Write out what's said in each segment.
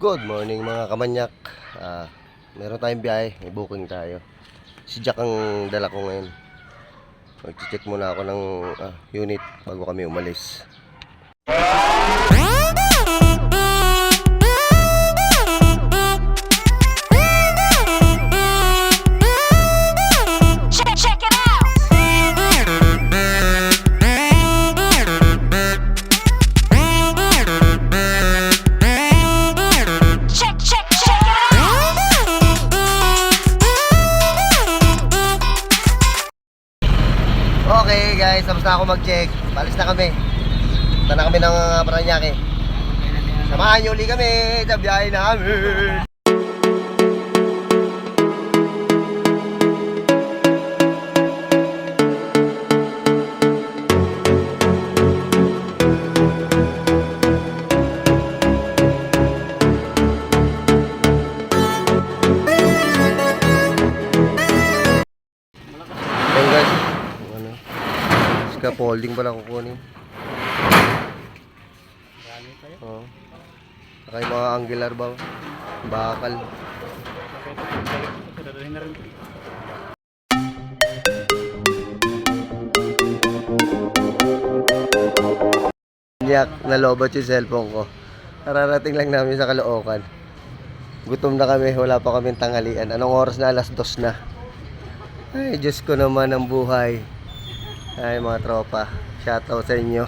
Good morning mga kamanyak. Meron tayong biyahe, may booking tayo. Si Jack ang dala ko ngayon. Mag-check muna ako ng unit bago kami umalis. Okay guys, tapos na ako mag-check. Balis na kami. Punta na kami ng Paranaque. Samahan nyo ulit kami sa biyahe namin. Okay guys, scaffolding pala kukunin. Oo. Saka yung mga angular ba? Bakal. Yak, nalobat yung cellphone ko. Nararating lang namin sa Caloocan. Gutom na kami, wala pa kaming tanghalian. Anong oras na? 2:00 na. Ay, Diyos ko naman ang buhay. Ay mga tropa, shoutout sa inyo.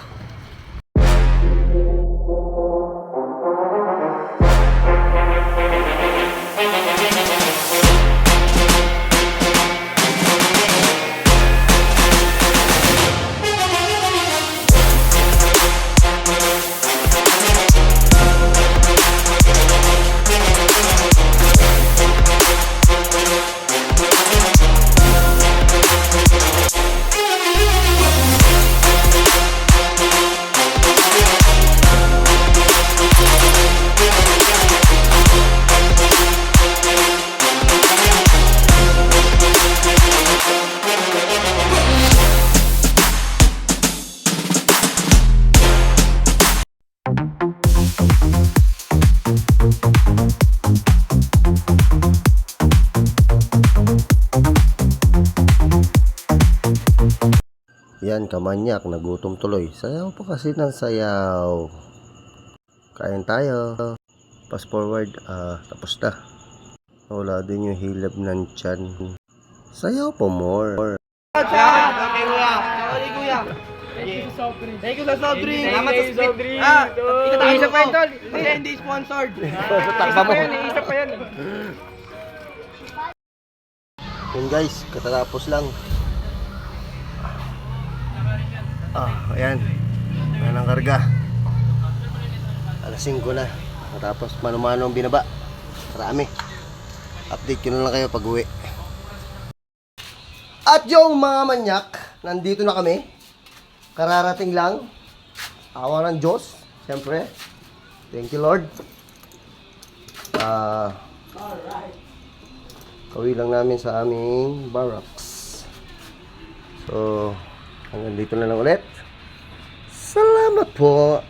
Yan, kamanyak, nagutom tuloy. Sayaw pa kasi ng sayaw. Kain tayo. Fast forward, tapos na. Wala din yung hilab ng tiyan. Sayaw pa more. Okay, kuya. Sorry, kuya. Thank you sa soft drink. Salamat sa soft drink. Isa pa yun, tol. Hindi sponsored. Takba mo. Isa pa yan. Yun guys, katatapos lang. Ayan. Ayan ang karga. 5:00 na. Tapos mano-mano ang binaba. Marami. Update ko na lang kayo pag uwi. At yung mga manyak, nandito na kami. Kararating lang. Awa ng Diyos. Siyempre. Thank you Lord. Kawi lang namin sa aming barracks. So hanggang dito na lang ulit. Salamat po.